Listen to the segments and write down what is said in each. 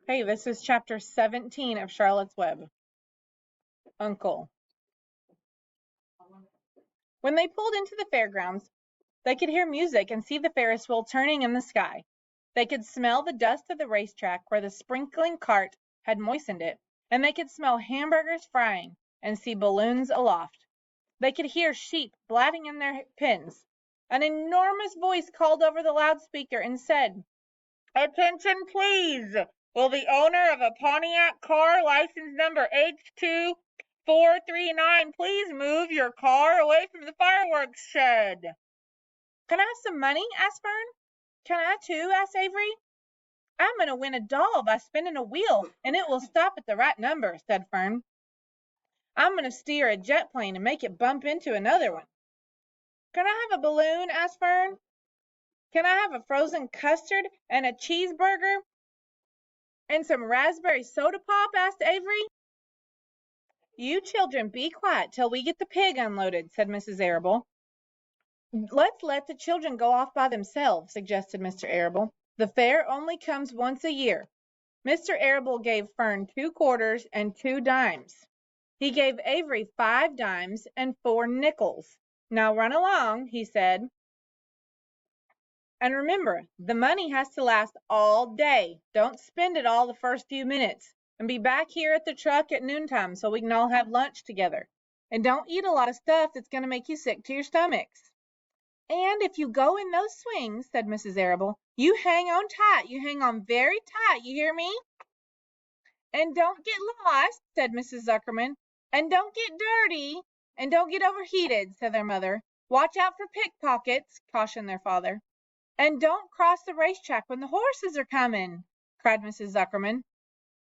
Hey, this is chapter 17 of Charlotte's Web. Uncle. When they pulled into the fairgrounds, they could hear music and see the Ferris wheel turning in the sky. They could smell the dust of the racetrack where the sprinkling cart had moistened it, and they could smell hamburgers frying and see balloons aloft. They could hear sheep blatting in their pens. An enormous voice called over the loudspeaker and said, "Attention, please! Will the owner of a Pontiac car, license number H2439, please move your car away from the fireworks shed?" "Can I have some money?" asked Fern. "Can I too?" asked Avery. "I'm going to win a doll by spinning a wheel, and it will stop at the right number," said Fern. "I'm going to steer a jet plane and make it bump into another one." "Can I have a balloon?" asked Fern. "Can I have a frozen custard and a cheeseburger and some raspberry soda pop?" asked Avery. "You children be quiet till we get the pig unloaded," said Mrs. Arable. "Let's let the children go off by themselves," suggested Mr. Arable. "The fair only comes once a year." Mr. Arable gave Fern 2 quarters and 2 dimes. He gave Avery 5 dimes and 4 nickels. "Now run along," he said. "And remember, the money has to last all day. Don't spend it all the first few minutes. And be back here at the truck at noontime so we can all have lunch together. And don't eat a lot of stuff that's going to make you sick to your stomachs." "And if you go in those swings," said Mrs. Arable, "you hang on tight. You hang on very tight. You hear me?" "And don't get lost," said Mrs. Zuckerman. "And don't get dirty. And don't get overheated," said their mother. "Watch out for pickpockets," cautioned their father. "And don't cross the racetrack when the horses are coming," cried Mrs. Zuckerman.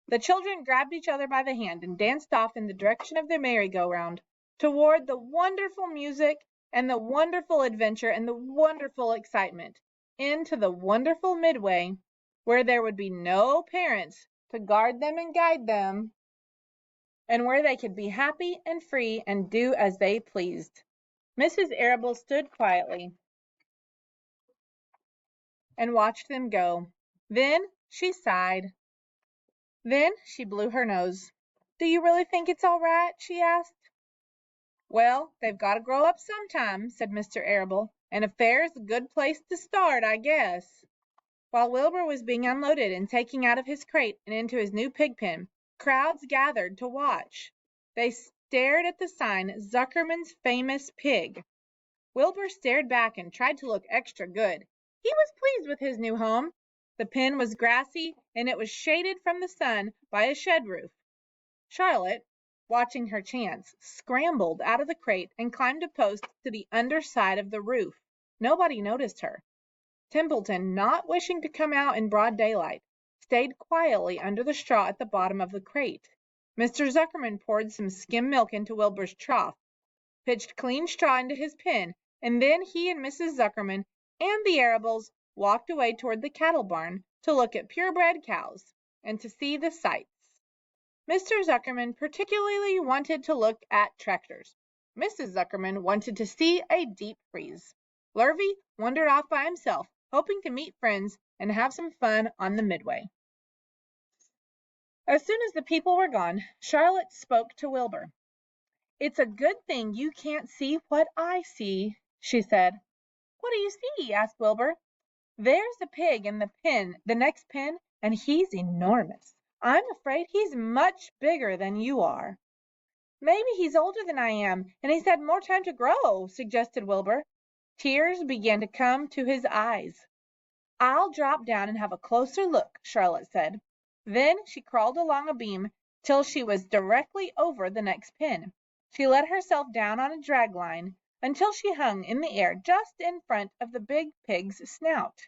The children grabbed each other by the hand and danced off in the direction of the merry-go-round, toward the wonderful music and the wonderful adventure and the wonderful excitement, into the wonderful Midway, where there would be no parents to guard them and guide them, and where they could be happy and free and do as they pleased. Mrs. Arable stood quietly and watched them go. Then she sighed. Then she blew her nose. "Do you really think it's all right?" she asked. "Well, they've got to grow up sometime," said Mr. Arable, "and a fair's a good place to start, I guess." While Wilbur was being unloaded and taken out of his crate and into his new pig pen, crowds gathered to watch. They stared at the sign, "Zuckerman's Famous Pig." Wilbur stared back and tried to look extra good. He was pleased with his new home. The pen was grassy, and it was shaded from the sun by a shed roof. Charlotte, watching her chance, scrambled out of the crate and climbed a post to the under side of the roof. Nobody noticed her. Templeton, not wishing to come out in broad daylight, stayed quietly under the straw at the bottom of the crate. Mr. Zuckerman poured some skim milk into Wilbur's trough, pitched clean straw into his pen, and then he and Mrs. Zuckerman and the Arables walked away toward the cattle barn to look at purebred cows and to see the sights. Mr. Zuckerman particularly wanted to look at tractors. Mrs. Zuckerman wanted to see a deep freeze. Lurvy wandered off by himself, hoping to meet friends and have some fun on the Midway. As soon as the people were gone, Charlotte spoke to Wilbur. "It's a good thing you can't see what I see," she said. "What do you see?" asked Wilbur. "There's the pig in the next pen, and he's enormous. I'm afraid he's much bigger than you are." "Maybe he's older than I am, and he's had more time to grow," suggested Wilbur. Tears began to come to his eyes. "I'll drop down and have a closer look," Charlotte said. Then she crawled along a beam till she was directly over the next pen. She let herself down on a drag line until she hung in the air just in front of the big pig's snout.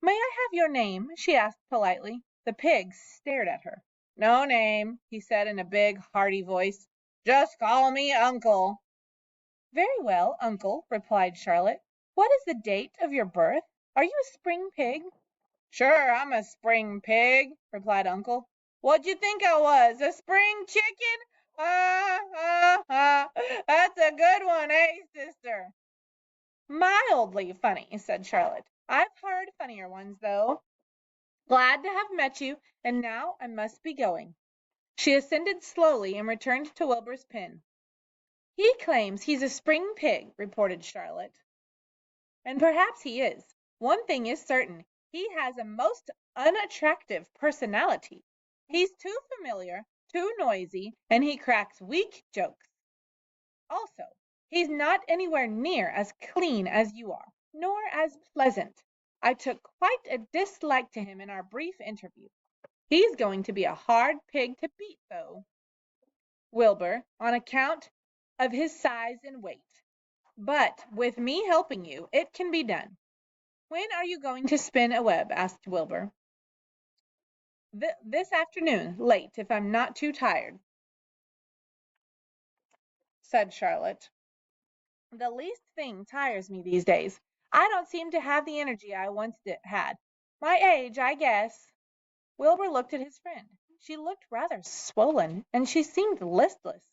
"May I have your name?" she asked politely. The pig stared at her. "No name," he said in a big, hearty voice. "Just call me Uncle." "Very well, Uncle," replied Charlotte. "What is the date of your birth? Are you a spring pig?" "Sure, I'm a spring pig," replied Uncle. "What'd you think I was, a spring chicken? That's a good one, eh, sister?" "Mildly funny," said Charlotte. "I've heard funnier ones, though. Glad to have met you, And now I must be going." She ascended slowly and returned to Wilbur's pen. "He claims he's a spring pig," reported Charlotte. "And perhaps he is. One thing is certain, he has a most unattractive personality. He's too familiar, too noisy, and he cracks weak jokes. Also, he's not anywhere near as clean as you are, nor as pleasant. I took quite a dislike to him in our brief interview. He's going to be a hard pig to beat, though, Wilbur, on account of his size and weight. But with me helping you, it can be done. When are you going to spin a web?" asked Wilbur. This afternoon, late, if I'm not too tired," said Charlotte. "The least thing tires me these days. I don't seem to have the energy I once had. My age, I guess." Wilbur looked at his friend. She looked rather swollen, and she seemed listless.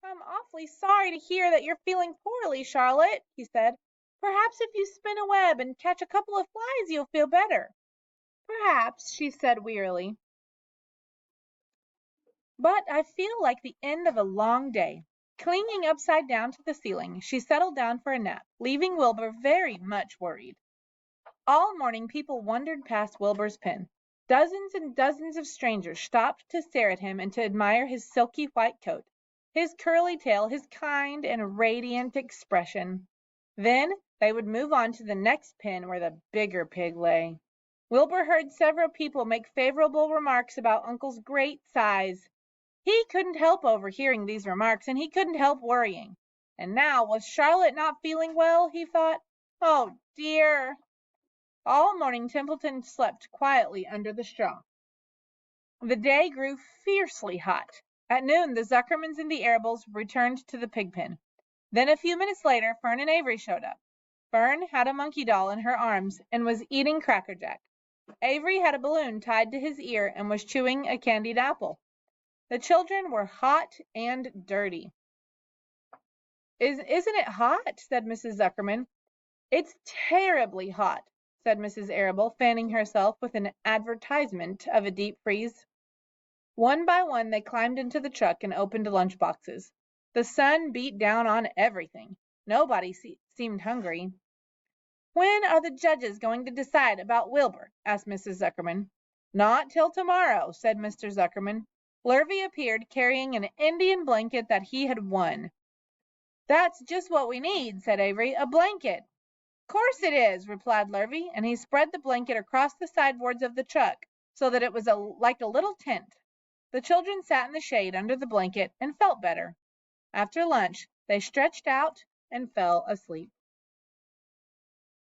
"I'm awfully sorry to hear that you're feeling poorly, Charlotte," he said. "Perhaps if you spin a web and catch a couple of flies you'll feel better." "Perhaps," she said wearily. "But I feel like the end of a long day." Clinging upside down to the ceiling, she settled down for a nap, leaving Wilbur very much worried. All morning people wandered past Wilbur's pen. Dozens and dozens of strangers stopped to stare at him and to admire his silky white coat, his curly tail, his kind and radiant expression. Then they would move on to the next pen where the bigger pig lay. Wilbur heard several people make favorable remarks about Uncle's great size. He couldn't help overhearing these remarks, and he couldn't help worrying. And now, was Charlotte not feeling well, he thought. Oh, dear. All morning Templeton slept quietly under the straw. The day grew fiercely hot. At noon the Zuckermans and the Arables returned to the pig pen. Then a few minutes later Fern and Avery showed up. Fern had a monkey doll in her arms and was eating Cracker Jack. Avery had a balloon tied to his ear and was chewing a candied apple. The children were hot and dirty. Isn't it hot?" said Mrs. Zuckerman. "It's terribly hot," said Mrs. Arable, fanning herself with an advertisement of a deep freeze. One by one they climbed into the truck and opened lunch boxes. The sun beat down on everything. Nobody seemed hungry. "When are the judges going to decide about Wilbur?" asked Mrs. Zuckerman. "Not till tomorrow," said Mr. Zuckerman. Lurvy appeared carrying an Indian blanket that he had won. "That's just what we need," said Avery, "a blanket." "Course it is," replied Lurvy, and he spread the blanket across the sideboards of the truck so that it was like a little tent. The children sat in the shade under the blanket and felt better. After lunch they stretched out and fell asleep.